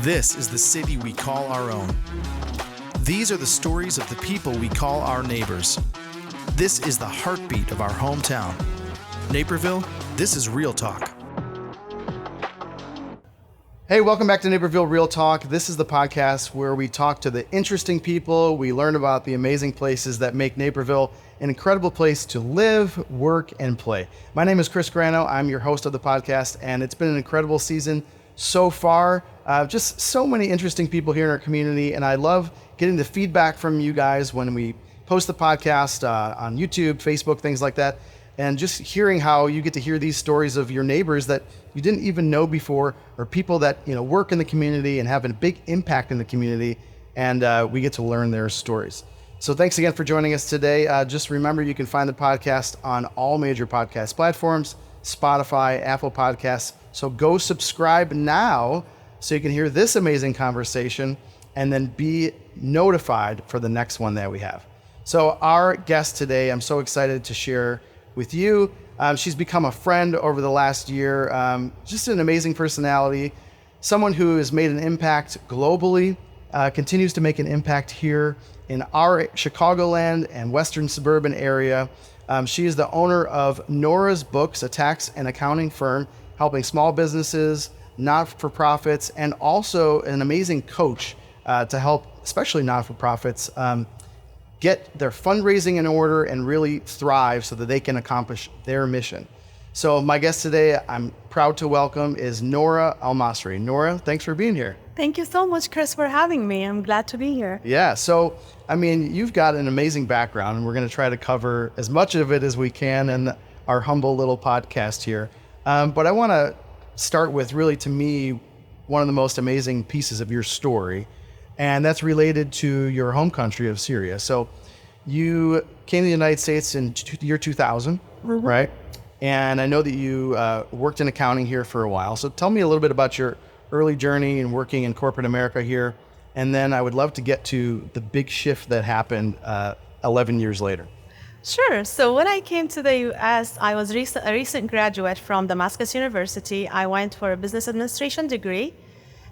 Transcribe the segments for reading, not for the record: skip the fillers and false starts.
This is the city we call our own. These are the stories of the people we call our neighbors. This is the heartbeat of our hometown. Naperville, this is Real Talk. Hey, welcome back to Naperville Real Talk. This is the podcast where we talk to the interesting people. We learn about the amazing places that make Naperville an incredible place to live, work, and play. My name is Chris Grano. I'm your host of the podcast, and it's been an incredible season so far. Just so many interesting people here in our community, and I love getting the feedback from you guys when we post the podcast on YouTube, Facebook, things like that, and just hearing how you get to hear these stories of your neighbors that you didn't even know before, or people that work in the community and have a big impact in the community, and we get to learn their stories. So thanks again for joining us today. Just remember, you can find the podcast on all major podcast platforms, Spotify, Apple Podcasts. So go subscribe now so you can hear this amazing conversation and then be notified for the next one that we have. So our guest today, I'm so excited to share with you. She's become a friend over the last year. Just an amazing personality, someone who has made an impact globally, continues to make an impact here in our Chicagoland and Western suburban area. She is the owner of Noura's Books, a tax and accounting firm, helping small businesses, not-for-profits, and also an amazing coach to help, especially not-for-profits, get their fundraising in order and really thrive so that they can accomplish their mission. So my guest today, I'm proud to welcome, is Noura Almasri. Noura, thanks for being here. Thank you so much, Chris, for having me. I'm glad to be here. Yeah, so, you've got an amazing background, and we're going to try to cover as much of it as we can in our humble little podcast here. But I want to start with, really, to me, one of the most amazing pieces of your story, and that's related to your home country of Syria. So you came to the United States in year 2000, right? And I know that you worked in accounting here for a while. So tell me a little bit about your early journey in working in corporate America here. And then I would love to get to the big shift that happened 11 years later. Sure. So when I came to the U.S., I was a recent graduate from Damascus University. I went for a business administration degree.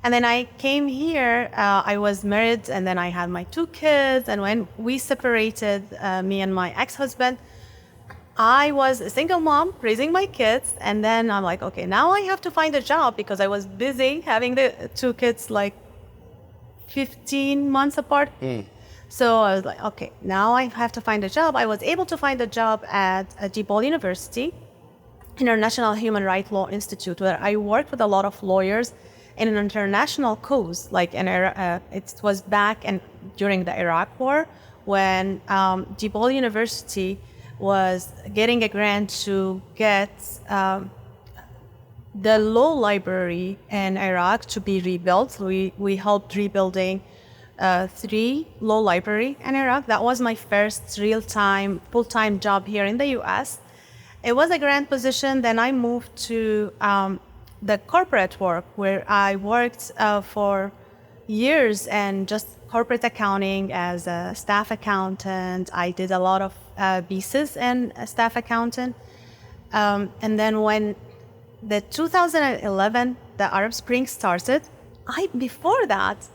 And then I came here, I was married, and then I had my 2 kids. And when we separated, me and my ex-husband, I was a single mom raising my kids. And then I'm like, okay, now I have to find a job, because I was busy having the 2 kids like 15 months apart. So I was like, okay, now I have to find a job. I was able to find a job at DePaul University, International Human Rights Law Institute, where I worked with a lot of lawyers in an international cause. Like it was back during the Iraq War, when DePaul University was getting a grant to get the law library in Iraq to be rebuilt. We helped rebuilding 3 law library in Iraq. That was my first real-time, full-time job here in the U.S. It was a grant position. Then I moved to the corporate work, where I worked for years and just corporate accounting as a staff accountant. I did a lot of pieces in staff accountant. And then when the 2011, the Arab Spring started, before that,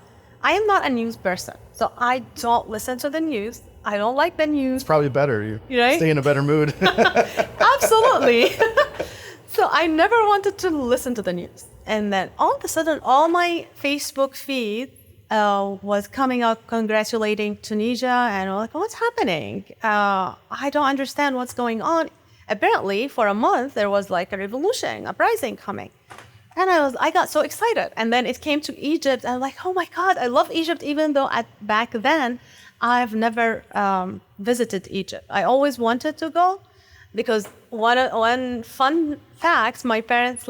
I am not a news person. So I don't listen to the news. I don't like the news. It's probably better. You right? Stay in a better mood. Absolutely. So I never wanted to listen to the news. And then all of a sudden, all my Facebook feed was coming up congratulating Tunisia. And I'm like, what's happening? I don't understand what's going on. Apparently, for a month, there was like a revolution, uprising coming. And I got so excited. And then it came to Egypt. And I'm like, oh my God, I love Egypt, even though back then, I've never visited Egypt. I always wanted to go, because one fun fact, my parents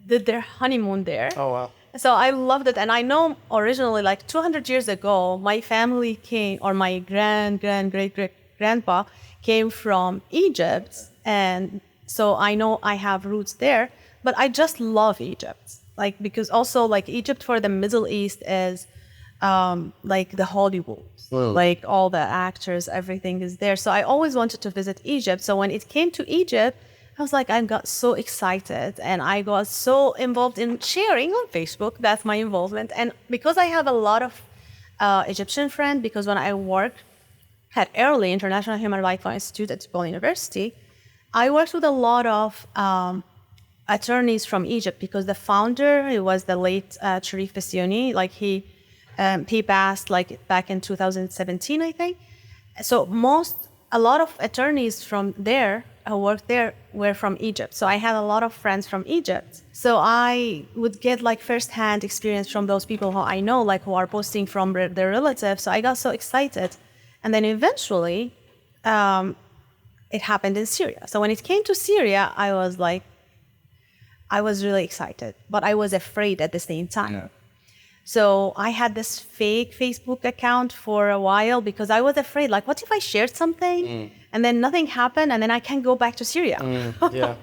did their honeymoon there. Oh, wow. So I loved it. And I know originally, 200 years ago, my family came, or my great-great-grandpa came from Egypt. And so I know I have roots there. But I just love Egypt. Because also, Egypt for the Middle East is the Hollywood. All the actors, everything is there. So I always wanted to visit Egypt. So when it came to Egypt, I was like, I got so excited and I got so involved in sharing on Facebook. That's my involvement. And because I have a lot of Egyptian friends, because when I worked at early International Human Rights Law Institute at DePaul University, I worked with a lot of attorneys from Egypt, because the founder, he was the late Sharif Bassiouni, like he passed like back in 2017, I think. So a lot of attorneys from there who worked there were from Egypt. So I had a lot of friends from Egypt. So I would get like firsthand experience from those people who I know, like who are posting from their relatives. So I got so excited. And then eventually, it happened in Syria. So when it came to Syria, I was really excited, but I was afraid at the same time. Yeah. So I had this fake Facebook account for a while because I was afraid, like, what if I shared something and then nothing happened and then I can't go back to Syria? Yeah.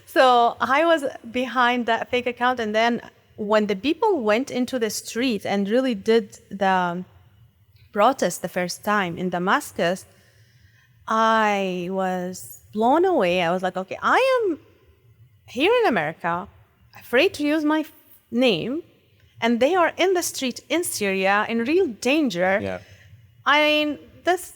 So I was behind that fake account. And then when the people went into the street and really did the protest the first time in Damascus, I was blown away. I was like, okay, I am here in America, afraid to use my name, and they are in the street in Syria in real danger. Yeah. I mean,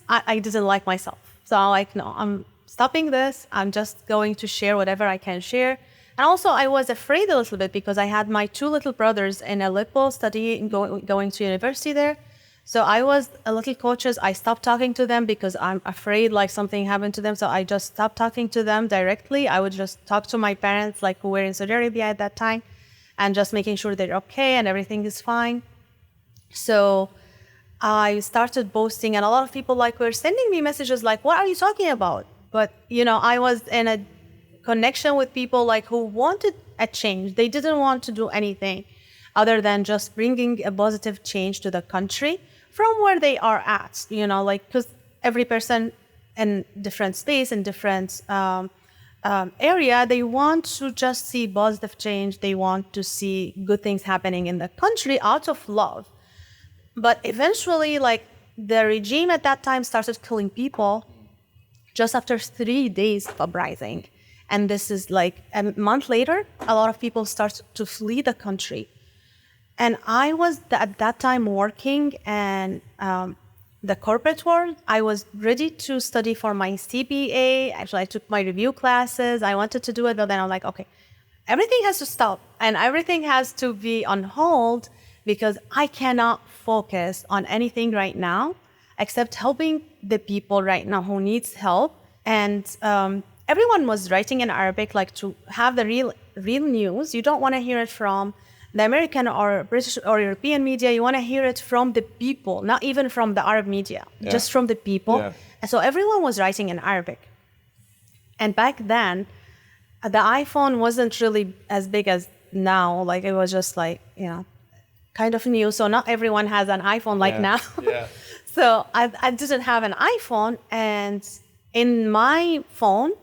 I didn't like myself. So I'm like, no, I'm stopping this. I'm just going to share whatever I can share. And also I was afraid a little bit because I had my two little brothers in Aleppo studying, going to university there. So I was a little cautious. I stopped talking to them because I'm afraid like something happened to them. So I just stopped talking to them directly. I would just talk to my parents, like who were in Saudi Arabia at that time, and just making sure they're okay and everything is fine. So I started posting, and a lot of people like were sending me messages like, what are you talking about? But, I was in a connection with people like who wanted a change. They didn't want to do anything other than just bringing a positive change to the country from where they are at, because every person in different space, in different area, they want to just see positive change. They want to see good things happening in the country out of love. But eventually, the regime at that time started killing people just after 3 days of uprising. And this is a month later, a lot of people start to flee the country. And I was at that time working in the corporate world. I was ready to study for my CPA. Actually, I took my review classes. I wanted to do it, but then I'm like, okay, everything has to stop and everything has to be on hold because I cannot focus on anything right now except helping the people right now who needs help. And everyone was writing in Arabic, to have the real news. You don't want to hear it from the American or British or European media. You want to hear it from the people, not even from the Arab media, just from the people. Yeah. And so everyone was writing in Arabic. And back then, the iPhone wasn't really as big as now. It was just kind of new. So not everyone has an iPhone now. Yeah. So I didn't have an iPhone. And in my phone,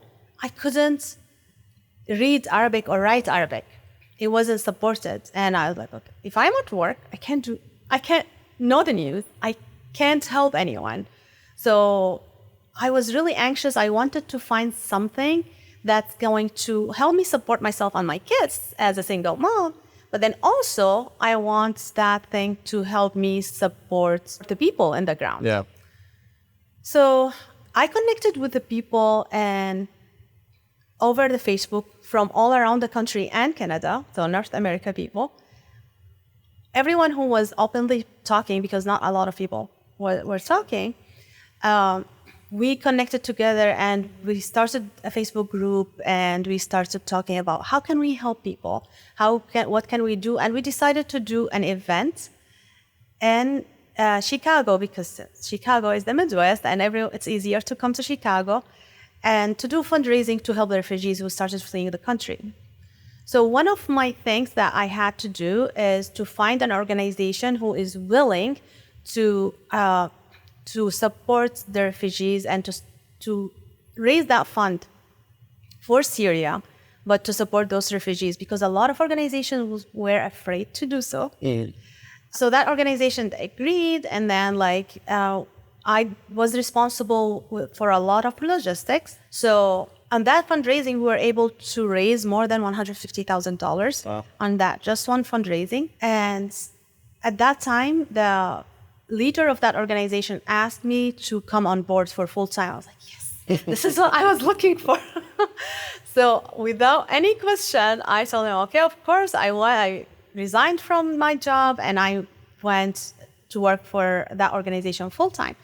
I couldn't read Arabic or write Arabic. It wasn't supported. And I was like, okay, if I'm at work, I can't know the news. I can't help anyone. So I was really anxious. I wanted to find something that's going to help me support myself and my kids as a single mom. But then also, I want that thing to help me support the people in the ground. Yeah. So I connected with the people and over the Facebook from all around the country and Canada, so North America people. Everyone who was openly talking, because not a lot of people were talking, we connected together and we started a Facebook group and we started talking about how can we help people? What can we do? And we decided to do an event in Chicago, because Chicago is the Midwest and it's easier to come to Chicago, and to do fundraising to help the refugees who started fleeing the country. So one of my things that I had to do is to find an organization who is willing to support the refugees and to raise that fund for Syria, but to support those refugees, because a lot of organizations were afraid to do so. Mm. So that organization agreed, and then I was responsible for a lot of logistics. So on that fundraising, we were able to raise more than $150,000 on that, just one fundraising. And at that time, the leader of that organization asked me to come on board for full time. I was like, yes, this is what I was looking for. So without any question, I told him, okay, of course, I resigned from my job and I went to work for that organization full time.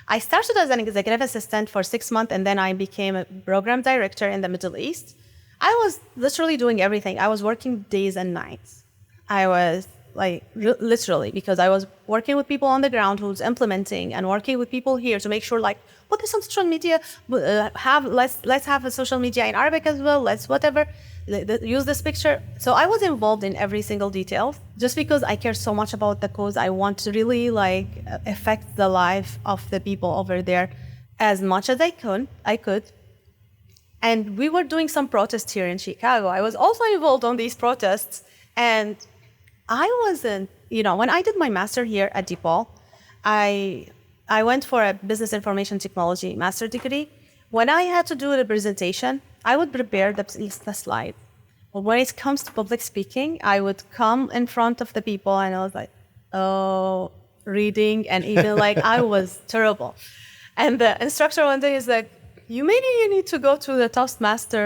I started as an executive assistant for 6 months, and then I became a program director in the Middle East. I was literally doing everything. I was working days and nights. I was like literally, because I was working with people on the ground who's implementing and working with people here to make sure, like, put this on social media, let's have a social media in Arabic as well, let's whatever, use this picture. So I was involved in every single detail just because I care so much about the cause. I want to really like affect the life of the people over there as much as I could. And we were doing some protests here in Chicago. I was also involved on these protests, and I wasn't, when I did my master here at DePaul, I went for a business information technology master degree. When I had to do the presentation, I would prepare the slide. But when it comes to public speaking, I would come in front of the people and I was like, reading, and even like I was terrible. And the instructor one day is like, you need to go to the Toastmaster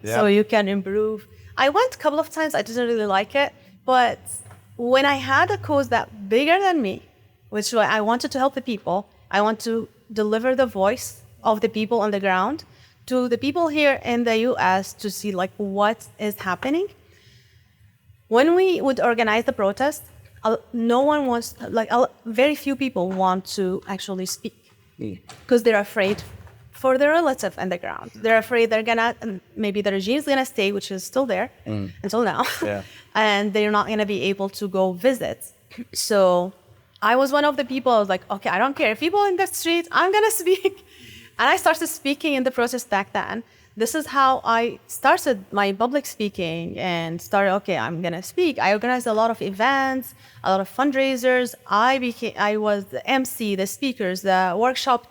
so you can improve. I went a couple of times. I didn't really like it. But when I had a cause that bigger than me, which I wanted to help the people, I want to deliver the voice of the people on the ground to the people here in the US to see like what is happening. When we would organize the protest, no one wants, very few people want to actually speak because they're afraid for their relative on the ground. They're afraid maybe the regime is gonna stay, which is still there until now, and they're not gonna be able to go visit. So I was one of the people. I was like, okay, I don't care if people in the street, I'm gonna speak. And I started speaking in the protest back then. This is how I started my public speaking and started, okay, I'm gonna speak. I organized a lot of events, a lot of fundraisers. I was the MC, the speakers, the workshop,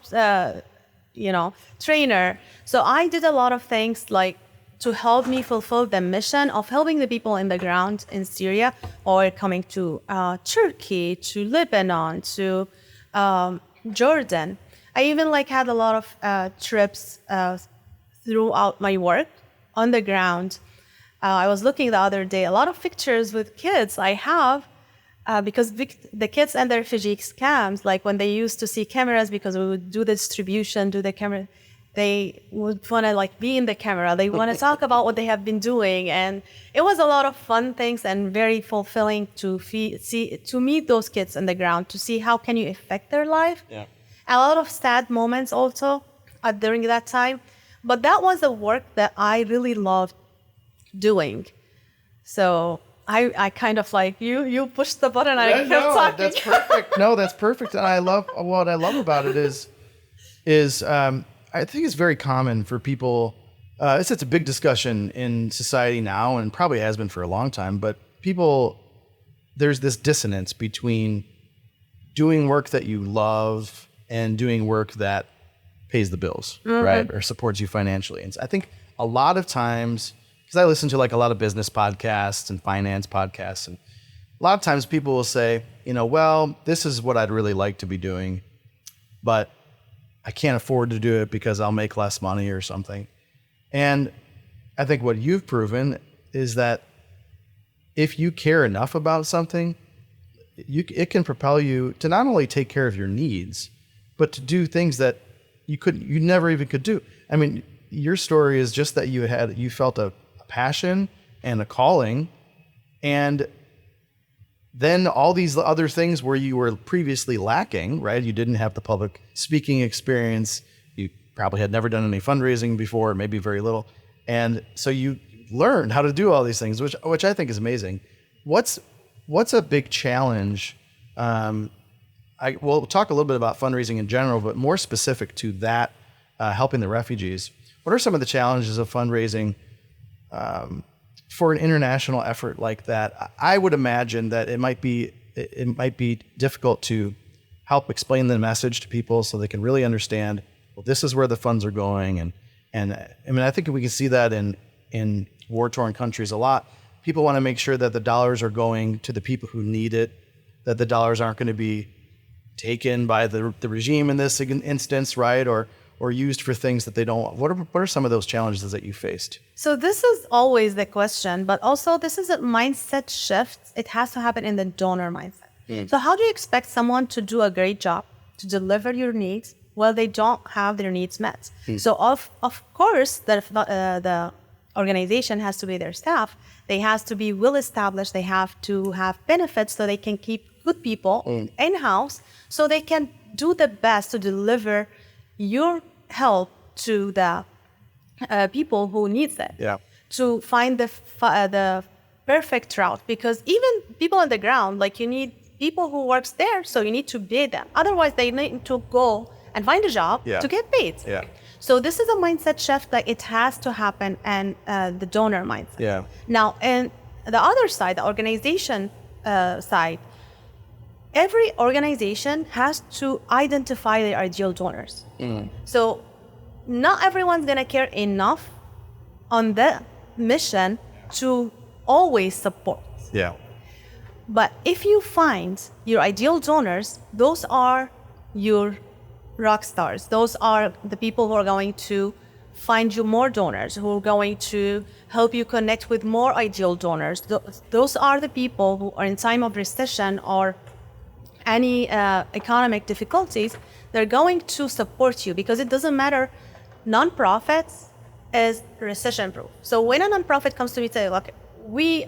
trainer. So I did a lot of things like to help me fulfill the mission of helping the people in the ground in Syria, or coming to Turkey, to Lebanon, to Jordan. I even had a lot of trips throughout my work on the ground. I was looking the other day, a lot of pictures with kids I have, because the kids and the refugee camps, like when they used to see cameras, because we would do the distribution, do the camera, they would want to be in the camera. They want to talk about what they have been doing. And it was a lot of fun things and very fulfilling to meet those kids on the ground, to see how can you affect their life. Yeah. A lot of sad moments also during that time. But that was the work that I really loved doing. So I kind of you pushed the button. I kept talking. That's perfect. No, that's perfect. And what I love about it is I think it's very common for people. It's a big discussion in society now, and probably has been for a long time. But there's this dissonance between doing work that you love and doing work that pays the bills, right, or supports you financially. And I think a lot of times, because I listen to a lot of business podcasts and finance podcasts, and a lot of times people will say, well, this is what I'd really like to be doing, but I can't afford to do it because I'll make less money or something. And I think what you've proven is that if you care enough about something, it can propel you to not only take care of your needs, but to do things that you never even could do. I mean, your story is just that you felt a passion and a calling, and then all these other things where you were previously lacking, right? You didn't have the public speaking experience. You probably had never done any fundraising before, maybe very little. And so you learned how to do all these things, which I think is amazing. What's a big challenge? We'll talk a little bit about fundraising in general, but more specific to that, helping the refugees. What are some of the challenges of fundraising for an international effort like that? I would imagine that it might be difficult to help explain the message to people so they can really understand, well, this is where the funds are going, And I mean, I think we can see that in war-torn countries a lot. People want to make sure that the dollars are going to the people who need it, that the dollars aren't going to be taken by the regime in this instance, right? Or used for things that they don't want. What are some of those challenges that you faced? So this is always the question, but also this is a mindset shift. It has to happen in the donor mindset. So how do you expect someone to do a great job to deliver your needs while they don't have their needs met? So of course, the organization has to be their staff. They have to be well established. They have to have benefits so they can keep good people in-house, so they can do the best to deliver your help to the people who needs it. Yeah. To find the perfect route, because even people on the ground, like you need people who works there, so you need to pay them. Otherwise, they need to go and find a job to get paid. Yeah. So this is a mindset shift that it has to happen, and the donor mindset. Yeah. Now, and the other side, the organization side, every organization has to identify their ideal donors. So not everyone's gonna care enough on the mission to always support. Yeah. But if you find your ideal donors, those are your rock stars. Those are the people who are going to find you more donors, who are going to help you connect with more ideal donors. Those are the people who are in time of recession or any economic difficulties. They're going to support you, because it doesn't matter. Nonprofits is recession proof. So when a nonprofit comes to me and say, look, we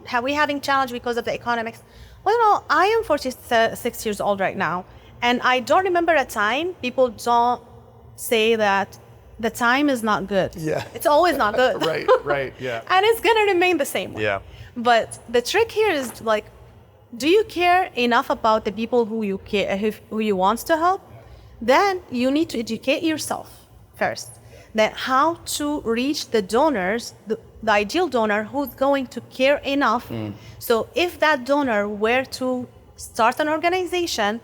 having challenge because of the economics. Well, no, I am 46 years old right now, and I don't remember a time people don't say that the time is not good. Yeah. It's always not good. Right, yeah. And it's going to remain the same way. Yeah. But the trick here is, like, do you care enough about the people who you care, who you want to help? Then you need to educate yourself first. Then how to reach the donors, the ideal donor who's going to care enough. So if that donor were to start an organization,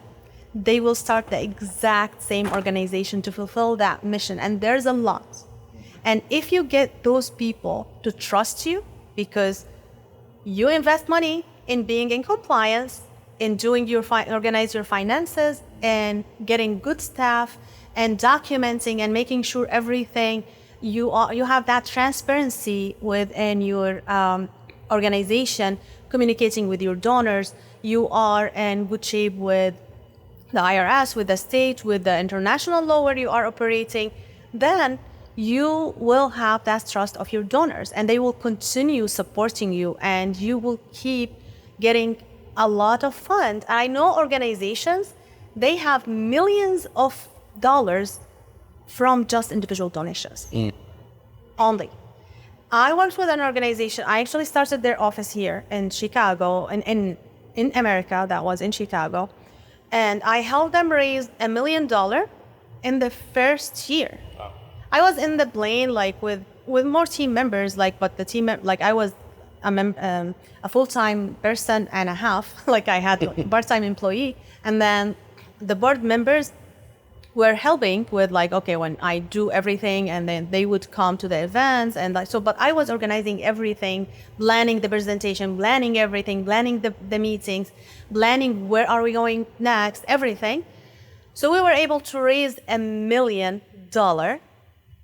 they will start the exact same organization to fulfill that mission. And there's a lot. And if you get those people to trust you, because you invest money in being in compliance, in doing organize your finances, and getting good staff, and documenting and making sure everything you have that transparency within your organization, communicating with your donors, you are in good shape with the IRS, with the state, with the international law where you are operating, then you will have that trust of your donors, and they will continue supporting you, and you will keep getting a lot of funds. I know organizations, they have millions of dollars from just individual donations only. I worked with an organization. I actually started their office here in Chicago, in America, that was in Chicago. And I helped them raise $1 million in the first year. Wow. I was in the plane, like with more team members, but the team, I was a full-time person and a half, I had a part-time employee. And then the board members were helping with when I do everything, and then they would come to the events, and but I was organizing everything, planning the presentation, planning everything, planning the meetings, planning where are we going next, everything. So we were able to raise $1 million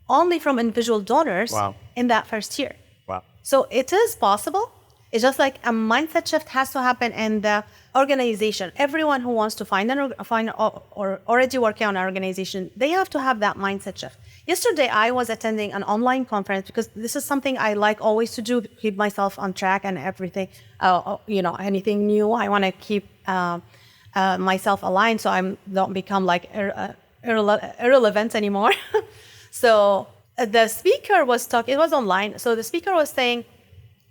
only from individual donors. Wow. In that first year. Wow. So it is possible. It's just like a mindset shift has to happen in the organization. Everyone who wants to find or already working on an organization, they have to have that mindset shift. Yesterday, I was attending an online conference, because this is something I like always to do, keep myself on track and everything. Anything new, I want to keep myself aligned, so I don't become irrelevant anymore. So the speaker was talking. It was online. So the speaker was saying,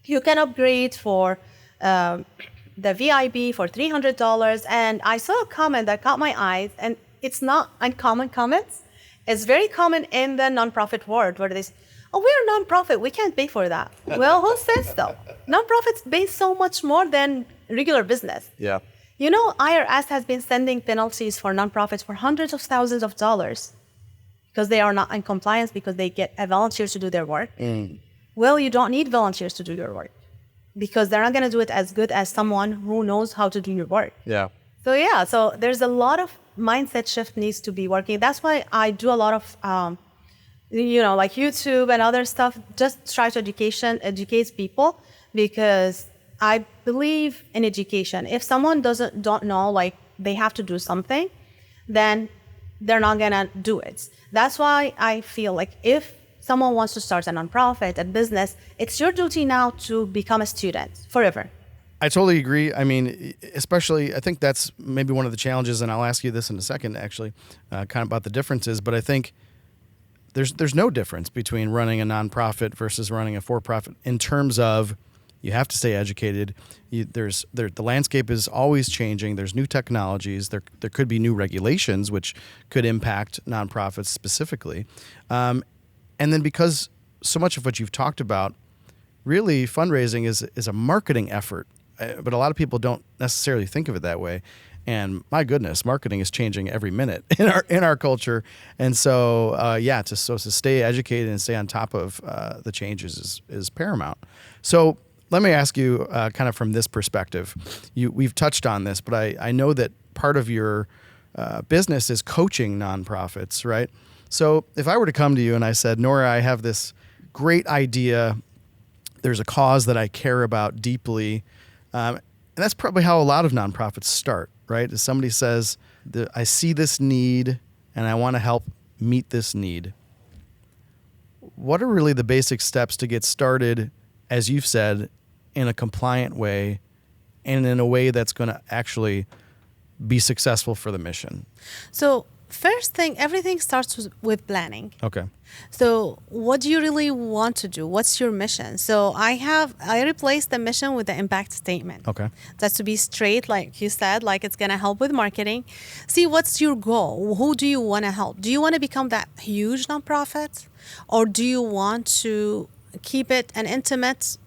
you can upgrade for the VIP for $300. And I saw a comment that caught my eyes, and it's not uncommon comments. It's very common in the nonprofit world, where they say, oh, we're a nonprofit, we can't pay for that. Well, who says so? Nonprofits pay so much more than regular business. Yeah. You know, IRS has been sending penalties for nonprofits for hundreds of thousands of dollars. because they are not in compliance because they get a volunteer to do their work. Well, you don't need volunteers to do your work because they're not going to do it as good as someone who knows how to do your work. Yeah. So there's a lot of mindset shift needs to be working. That's why I do a lot of, like YouTube and other stuff, just try to educate people, because I believe in education. If someone don't know, like they have to do something, then they're not gonna do it. That's why I feel like if someone wants to start a nonprofit, a business, it's your duty now to become a student forever. I totally agree. I mean, especially, I think that's maybe one of the challenges, and I'll ask you this in a second, actually, kind of about the differences. But I think there's no difference between running a nonprofit versus running a for-profit in terms of you have to stay educated. The landscape is always changing. There's new technologies. There could be new regulations which could impact nonprofits specifically. And then because so much of what you've talked about, really fundraising is a marketing effort. But a lot of people don't necessarily think of it that way. And my goodness, marketing is changing every minute in our culture. And so, to stay educated and stay on top of the changes is paramount. So let me ask you kind of from this perspective. We've touched on this, but I know that part of your business is coaching nonprofits, right? So if I were to come to you and I said, Noura, I have this great idea. There's a cause that I care about deeply. And that's probably how a lot of nonprofits start, right? As somebody says, I see this need and I want to help meet this need. What are really the basic steps to get started, as you've said, in a compliant way and in a way that's going to actually be successful for the mission? So first thing, everything starts with planning. Okay. So what do you really want to do? What's your mission? So I replaced the mission with the impact statement. Okay. That's to be straight, like you said, like it's going to help with marketing. See, what's your goal? Who do you want to help? Do you want to become that huge nonprofit? Or do you want to keep it an intimate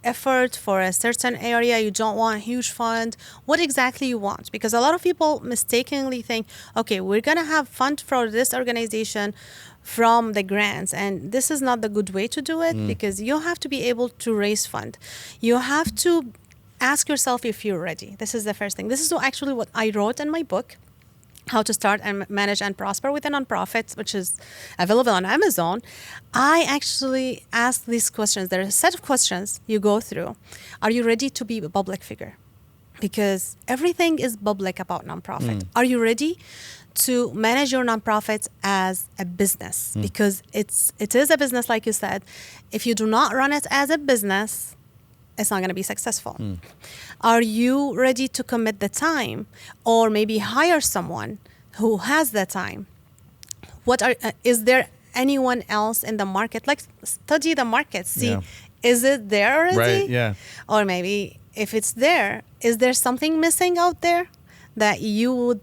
effort for a certain area? You don't want a huge fund. What exactly you want? Because a lot of people mistakenly think, okay, we're going to have fund for this organization from the grants, and this is not the good way to do it, because you have to be able to raise fund. You have to ask yourself if you're ready. This is the first thing. This is actually what I wrote in my book, How to Start and Manage and Prosper with a Nonprofit, which is available on Amazon. I actually ask these questions. There are a set of questions you go through. Are you ready to be a public figure? Because everything is public about nonprofit. Are you ready to manage your nonprofit as a business? Because it is a business, like you said. If you do not run it as a business, it's not going to be successful. Are you ready to commit the time, or maybe hire someone who has the time? Is there anyone else in the market? Like, study the market. See, is it there already? Right, yeah. Or maybe if it's there, is there something missing out there that you would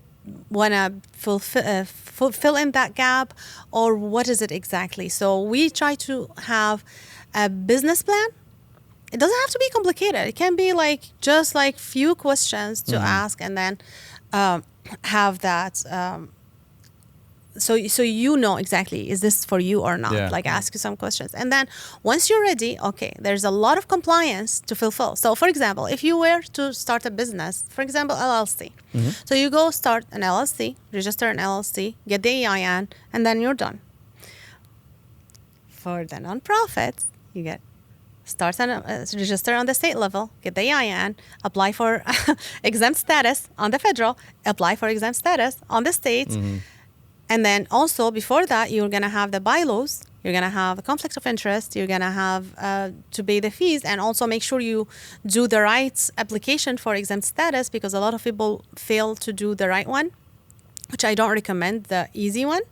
want to fulfill in that gap? Or what is it exactly? So we try to have a business plan. It doesn't have to be complicated. It can be just few questions to ask, and then have that. So you know exactly, is this for you or not? Ask you some questions. And then once you're ready, okay, there's a lot of compliance to fulfill. So for example, if you were to start a business, for example, LLC. So you go start an LLC, register an LLC, get the EIN, and then you're done. For the nonprofits, you get start and register on the state level, get the EIN, apply for exempt status on the federal, apply for exempt status on the state. And then also before that, you're going to have the bylaws, you're going to have a conflict of interest, you're going to have to pay the fees, and also make sure you do the right application for exempt status, because a lot of people fail to do the right one, which I don't recommend, the easy one,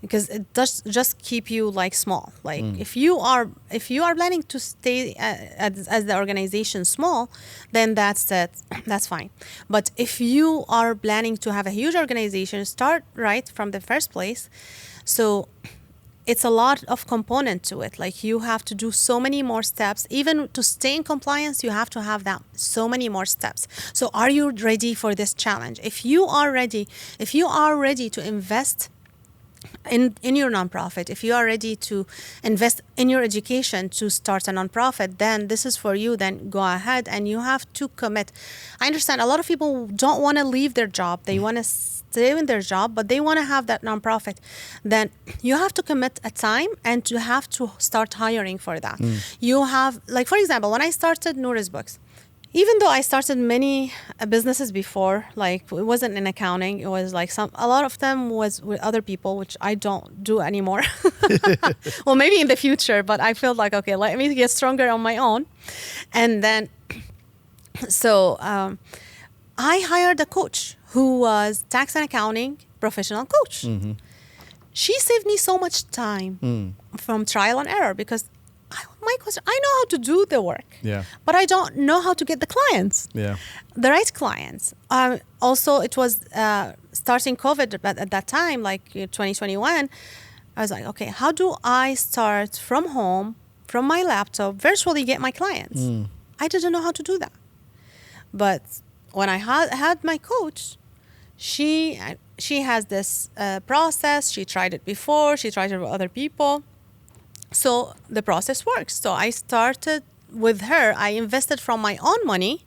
because it does just keep you small. If you are planning to stay as the organization small, then that's it. That's fine. But if you are planning to have a huge organization, start right from the first place. So it's a lot of component to it. You have to do so many more steps. Even to stay in compliance, you have to have that so many more steps. So are you ready for this challenge? If you are ready to invest in your nonprofit. If you are ready to invest in your education to start a nonprofit, then this is for you. Then go ahead, and you have to commit. I understand a lot of people don't want to leave their job. They want to stay in their job, but they want to have that nonprofit. Then you have to commit a time, and you have to start hiring for that. You have, like, for example, when I started Noura's Books, even though I started many businesses before, like it wasn't in accounting, it was like a lot of them was with other people, which I don't do anymore. Well, maybe in the future, but I feel like, okay, let me get stronger on my own. And then, so I hired a coach who was tax and accounting professional coach. She saved me so much time from trial and error, because my question, I know how to do the work, but I don't know how to get the clients, the right clients. Also, it was starting COVID at that time, like 2021. I was like, okay, how do I start from home, from my laptop, virtually get my clients? I didn't know how to do that. But when I had my coach, she has this process. She tried it before. She tried it with other people. So the process works. So I started with her. I invested from my own money,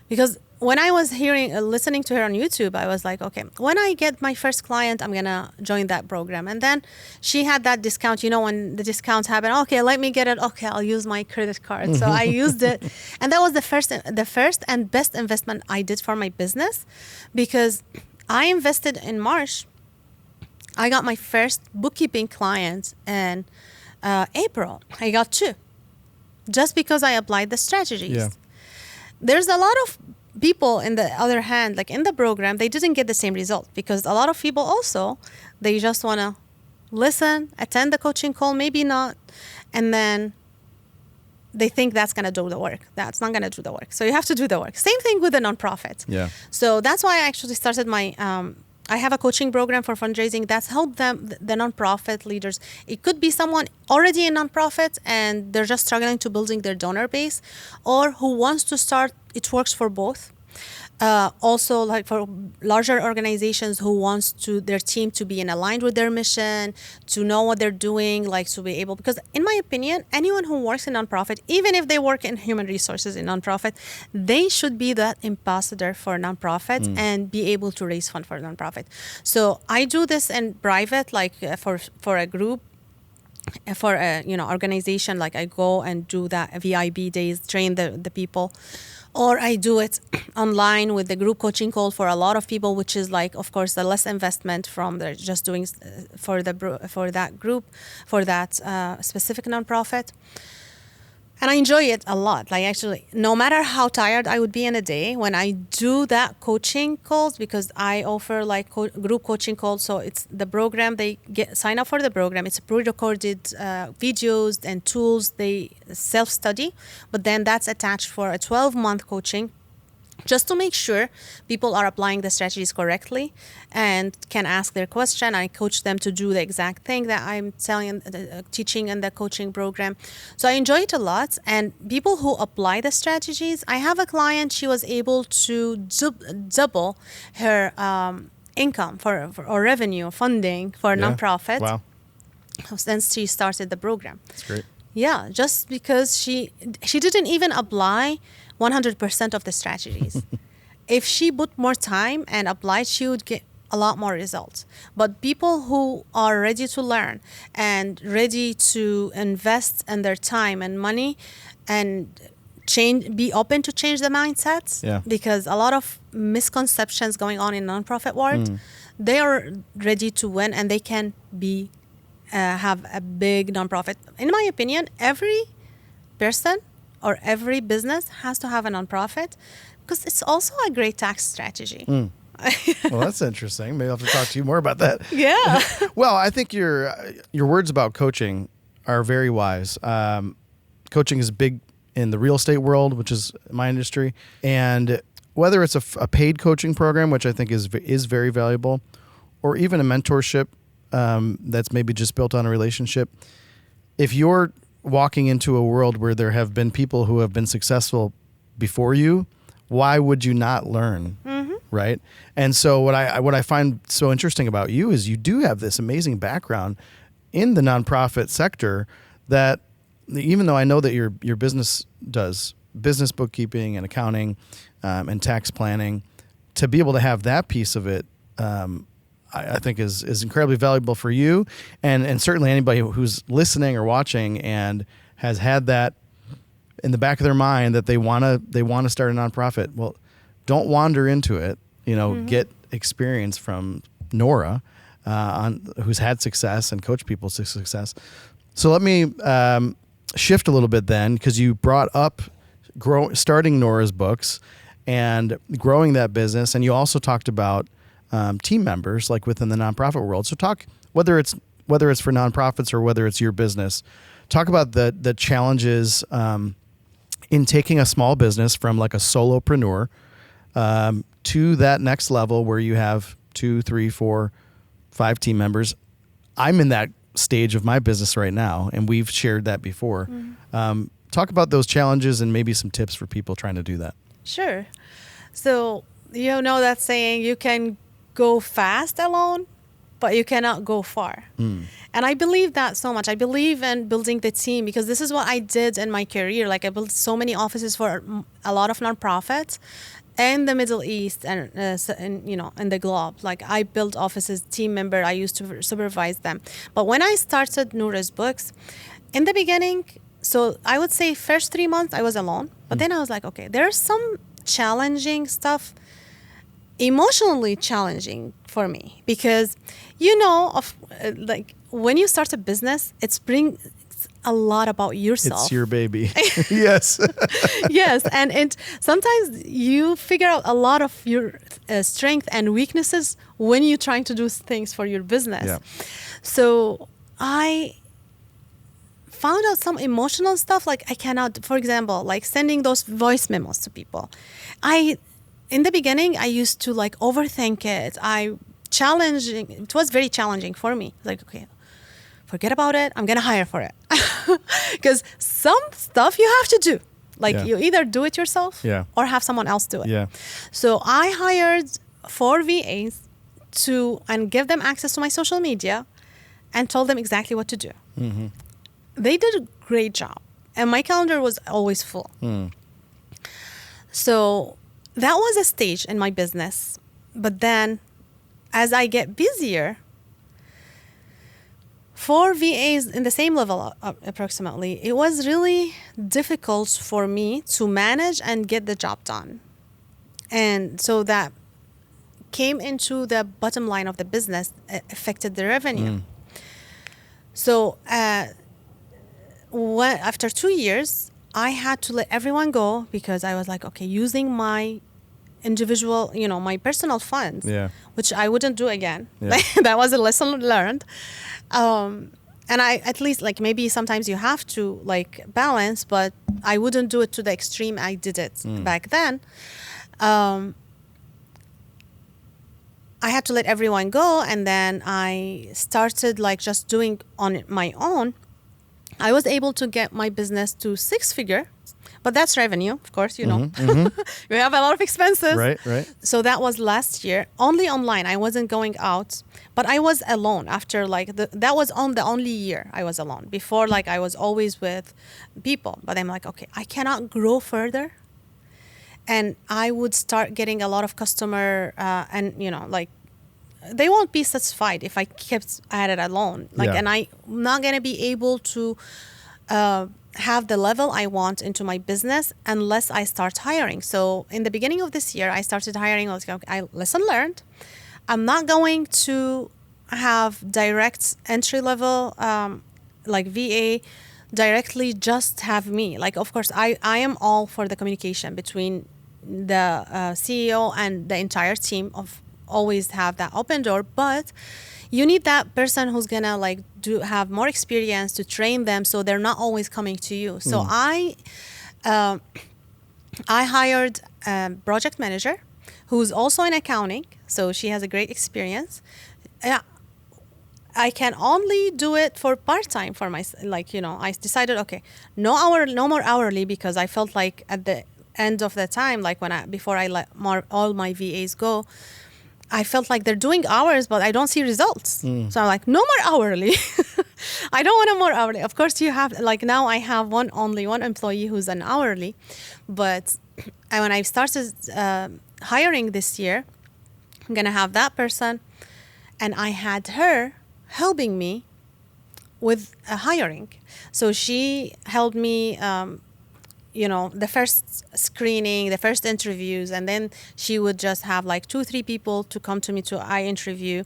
because when I was listening to her on YouTube, I was like, okay, when I get my first client, I'm going to join that program. And then she had that discount, when the discounts happen, okay, let me get it. Okay, I'll use my credit card. So I used it. And that was the first and best investment I did for my business, because I invested in March. I got my first bookkeeping client in April. I got 2, just because I applied the strategies. There's a lot of people, in the other hand, like in the program, they didn't get the same result, because a lot of people also, they just want to listen, attend the coaching call, maybe not, and then they think that's going to do the work. That's not going to do the work. So you have to do the work. Same thing with the nonprofit. So that's why I actually started my I have a coaching program for fundraising that's helped them, the nonprofit leaders. It could be someone already in nonprofit and they're just struggling to building their donor base, or who wants to start. It works for both. Also, like for larger organizations who wants their team to be in aligned with their mission, to know what they're doing, like to be able, because in my opinion, anyone who works in nonprofit, even if they work in human resources in nonprofit, they should be that ambassador for nonprofit and be able to raise fund for nonprofit. So I do this in private, like for a group, for a organization. Like I go and do that VIB days, train the people. Or I do it online with the group coaching call for a lot of people, which is like, of course, the less investment from the just doing for that group, for that specific nonprofit. And I enjoy it a lot. Like actually, no matter how tired I would be in a day, when I do that coaching calls, because I offer like group coaching calls. So it's the program, they sign up for the program. It's pre-recorded videos and tools. They self-study, but then that's attached for a 12-month coaching, just to make sure people are applying the strategies correctly and can ask their question. I coach them to do the exact thing that I'm teaching in the coaching program. So I enjoy it a lot. And people who apply the strategies, I have a client, she was able to double her income or revenue funding for a nonprofit. Wow. Since she started the program. That's great. Yeah, just because she didn't even apply 100% of the strategies. If she put more time and applied, she would get a lot more results. But people who are ready to learn and ready to invest in their time and money and be open to change the mindsets, because a lot of misconceptions going on in nonprofit world, they are ready to win and they can have a big nonprofit. In my opinion, every person or every business has to have a nonprofit, because it's also a great tax strategy. Well, that's interesting. Maybe I'll have to talk to you more about that. Yeah. Well, I think your words about coaching are very wise. Coaching is big in the real estate world, which is my industry. And whether it's a paid coaching program, which I think is very valuable, or even a mentorship that's maybe just built on a relationship, if you're walking into a world where there have been people who have been successful before you, why would you not learn right? And so what I find so interesting about you is you do have this amazing background in the nonprofit sector that even though I know that your business does business bookkeeping and accounting and tax planning, to be able to have that piece of it, I think is incredibly valuable for you, and certainly anybody who's listening or watching and has had that in the back of their mind that they want to start a nonprofit. Well, don't wander into it. Get experience from Noura, who's had success and coached people to success. So let me shift a little bit then, because you brought up starting Noura's books and growing that business, and you also talked about team members like within the nonprofit world. So talk whether it's for nonprofits or whether it's your business. Talk about the challenges in taking a small business from like a solopreneur to that next level where you have 2, 3, 4, 5 team members. I'm in that stage of my business right now, and we've shared that before. Mm-hmm. Talk about those challenges and maybe some tips for people trying to do that. Sure. So, that saying, you can go fast alone, but you cannot go far. And I believe that so much. I believe in building the team, because this is what I did in my career. Like, I built so many offices for a lot of nonprofits in the Middle East and in the globe. Like, I built offices, team member, I used to supervise them. But when I started Noura's books, in the beginning, so I would say first 3 months I was alone. But then I was like, okay, there's some challenging stuff, emotionally challenging for me, because when you start a business, it brings a lot about yourself. It's your baby. Yes. Yes, and sometimes you figure out a lot of your strength and weaknesses when you're trying to do things for your business. Yeah. So I found out some emotional stuff, like I cannot, for example, like sending those voice memos to people. In the beginning, I used to like overthink it. It was very challenging for me. Like, okay, forget about it. I'm going to hire for it. Because some stuff you have to do. Like you either do it yourself or have someone else do it. Yeah. So I hired 4 VAs and give them access to my social media and told them exactly what to do. Mm-hmm. They did a great job. And my calendar was always full. So that was a stage in my business. But then as I get busier, 4 VAs in the same level approximately, it was really difficult for me to manage and get the job done. And so that came into the bottom line of the business, affected the revenue. So after 2 years, I had to let everyone go, because I was like, okay, using my individual, my personal funds, which I wouldn't do again. That was a lesson learned. And I, at least, like, maybe sometimes you have to like balance, but I wouldn't do it to the extreme I did it back then. I had to let everyone go, and then I started like just doing on my own. I was able to get my business to 6-figure, but that's revenue, of course, you know. We have a lot of expenses. Right. So that was last year, only online. I wasn't going out, but I was alone after like, that was the only year I was alone. Before, like, I was always with people, but I'm like, okay, I cannot grow further. And I would start getting a lot of customer and, like, they won't be satisfied if I kept at it alone. Like, and I'm not going to be able to have the level I want into my business unless I start hiring. So in the beginning of this year, I started hiring. I was like, okay, lesson learned. I'm not going to have direct entry level, like VA, directly just have me. Like, of course, I am all for the communication between the CEO and the entire team, of always have that open door, but you need that person who's gonna like have more experience to train them, so they're not always coming to you. So I hired a project manager who's also in accounting, so she has a great experience. I can only do it for part-time for my, like, I decided, okay, no more hourly, because I felt like at the end of the time, like before I let all my VAs go, I felt like they're doing hours, but I don't see results. So I'm like, no more hourly. I don't want a more hourly. Of course, you have, like now I have only one employee who's an hourly. But when I started hiring this year, I'm going to have that person. And I had her helping me with hiring. So she helped me, the first screening, the first interviews, and then she would just have like 2-3 people to come to me to I interview.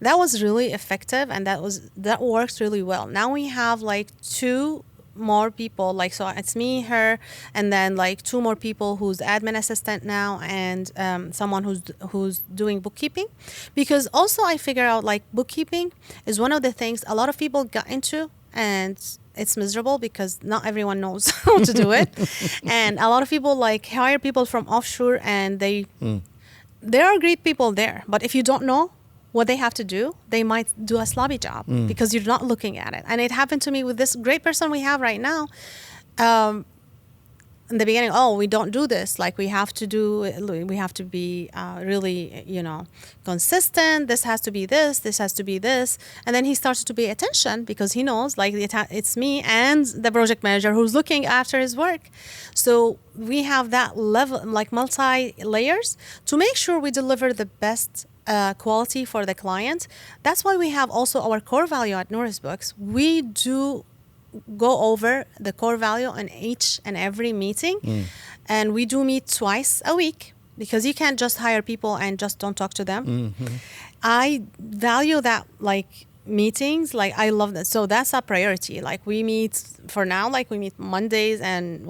That was really effective, and that works really well. Now we have like 2 more people, like, so it's me, her, and then like 2 more people who's admin assistant now, and someone who's doing bookkeeping. Because also I figure out like bookkeeping is one of the things a lot of people got into, and it's miserable because not everyone knows how to do it. And a lot of people like hire people from offshore, and there are great people there, but if you don't know what they have to do, they might do a sloppy job because you're not looking at it. And it happened to me with this great person we have right now. In the beginning, we don't do this. Like we have to be really, consistent. This has to be this. This has to be this. And then he starts to pay attention because he knows, like, it's me and the project manager who's looking after his work. So we have that level, like multi-layers, to make sure we deliver the best quality for the client. That's why we have also our core value at Noura's Books. We do go over the core value in each and every meeting, and we do meet twice a week because you can't just hire people and just don't talk to them. I value that, like, meetings, like I love that. So that's a priority. Like we meet for now, like we meet Mondays and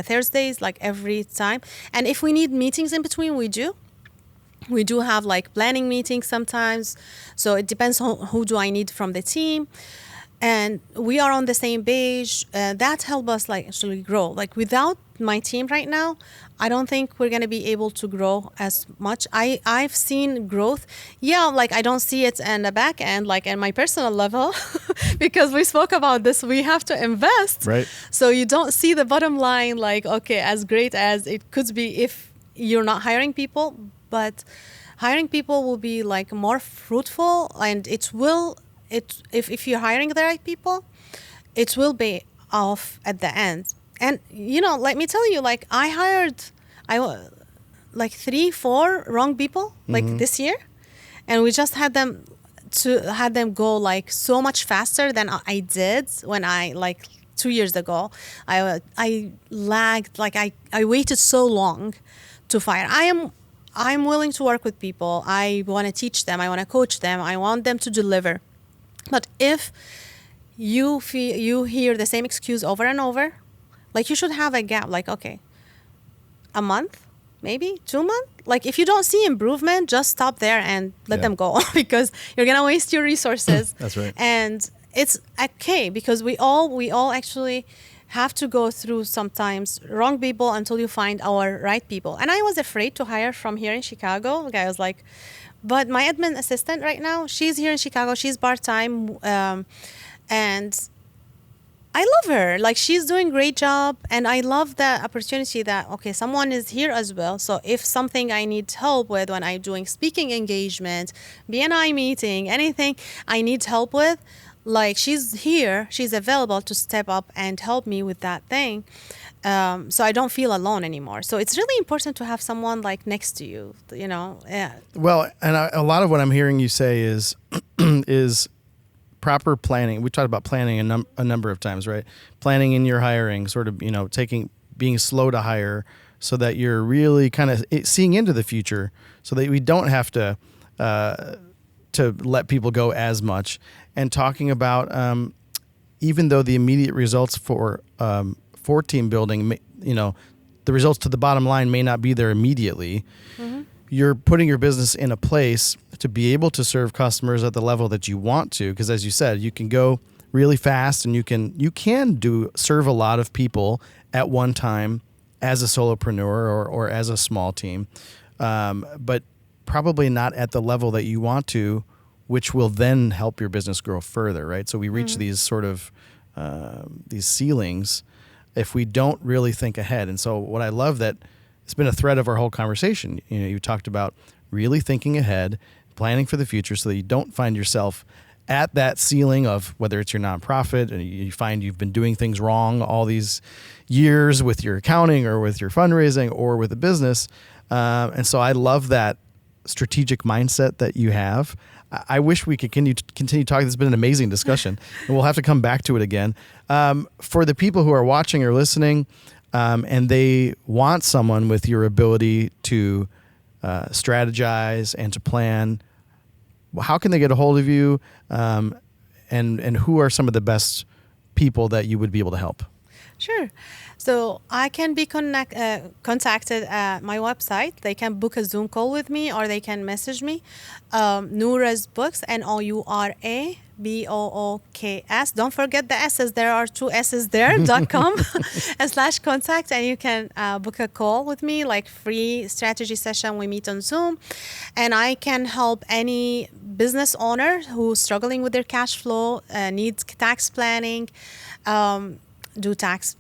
Thursdays, like every time. And if we need meetings in between, we do have like planning meetings sometimes. So it depends on who do I need from the team. And we are on the same page. That helps us like actually grow. Like without my team right now, I don't think we're going to be able to grow as much. I've seen growth. Yeah, like I don't see it in the back end, like in my personal level, because we spoke about this. We have to invest. Right. So you don't see the bottom line, like, okay, as great as it could be if you're not hiring people. But hiring people will be like more fruitful, and it will... If you're hiring the right people, it will pay off at the end. And let me tell you, like I hired like 3-4 wrong people like this year, and we just had them go like so much faster than I did when I like 2 years ago. I lagged, like I waited so long to fire. I'm willing to work with people. I want to teach them. I want to coach them. I want them to deliver. But if you hear the same excuse over and over, like you should have a gap, like, okay, a month, maybe 2 months. Like if you don't see improvement, just stop there and let them go because you're going to waste your resources. That's right. And it's okay because we all actually have to go through sometimes wrong people until you find our right people. And I was afraid to hire from here in Chicago. Okay, I was like... But my admin assistant right now, she's here in Chicago. She's part-time. And I love her. Like, she's doing a great job. And I love the opportunity that, okay, someone is here as well. So if something I need help with when I'm doing speaking engagement, BNI meeting, anything I need help with, like, she's here. She's available to step up and help me with that thing. So I don't feel alone anymore. So it's really important to have someone like next to you, Yeah. Well, and a lot of what I'm hearing you say is is proper planning. We talked about planning a number of times, right? Planning in your hiring, sort of, being slow to hire so that you're really kind of seeing into the future so that we don't have to let people go as much. And talking about even though the immediate results for team building, the results to the bottom line may not be there immediately. You're putting your business in a place to be able to serve customers at the level that you want to, because as you said, you can go really fast and you can serve a lot of people at one time as a solopreneur or as a small team, but probably not at the level that you want to, which will then help your business grow further, right? So we reach these sort of these ceilings if we don't really think ahead. And so what I love that it's been a thread of our whole conversation. You know, you talked about really thinking ahead, planning for the future so that you don't find yourself at that ceiling of whether it's your nonprofit and you find you've been doing things wrong all these years with your accounting or with your fundraising or with the business. And so I love that strategic mindset that you have. I wish we could continue talking. This has been an amazing discussion, and we'll have to come back to it again. For the people who are watching or listening, and they want someone with your ability to strategize and to plan, how can they get a hold of you? And who are some of the best people that you would be able to help? Sure. So I can be contacted at my website. They can book a Zoom call with me, or they can message me. Noura's Books, NOURABOOKS. Don't forget the S's. There are 2 S's there. .com /contact, and you can book a call with me, like free strategy session. We meet on Zoom, and I can help any business owner who's struggling with their cash flow, needs tax planning, do tax.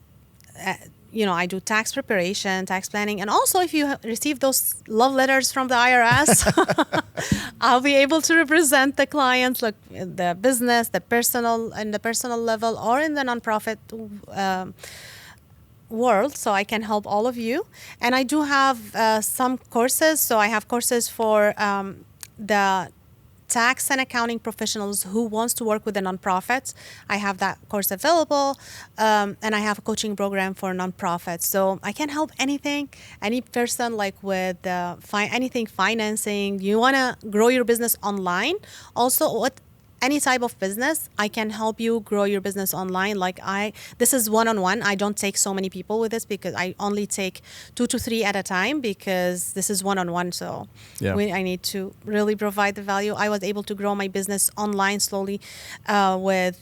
I do tax preparation, tax planning, and also if you receive those love letters from the IRS, I'll be able to represent the clients, like the business, the personal level, or in the nonprofit world. So I can help all of you. And I do have some courses. So I have courses for the tax and accounting professionals who wants to work with the nonprofits. I have that course available, and I have a coaching program for nonprofits. So I can help any person, like with anything financing. You want to grow your business online. Also, any type of business, I can help you grow your business online. This is one-on-one. I don't take so many people with this because I only take 2 to 3 at a time, because this is one-on-one. So I need to really provide the value. I was able to grow my business online slowly to a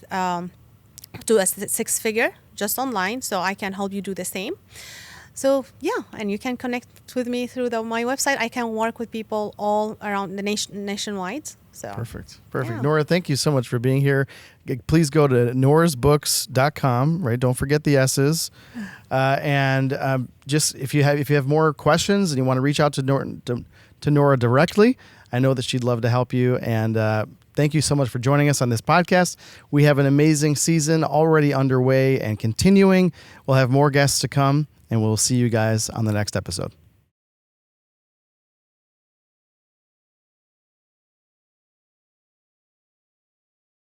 6-figure just online. So I can help you do the same. So and you can connect with me through my website. I can work with people all around the nationwide. So Perfect. Yeah. Noura, thank you so much for being here. Please go to nourasbooks.com, right? Don't forget the S's. And just if you have more questions and you want to reach out to Noura directly, I know that she'd love to help you. And thank you so much for joining us on this podcast. We have an amazing season already underway and continuing. We'll have more guests to come, and we'll see you guys on the next episode.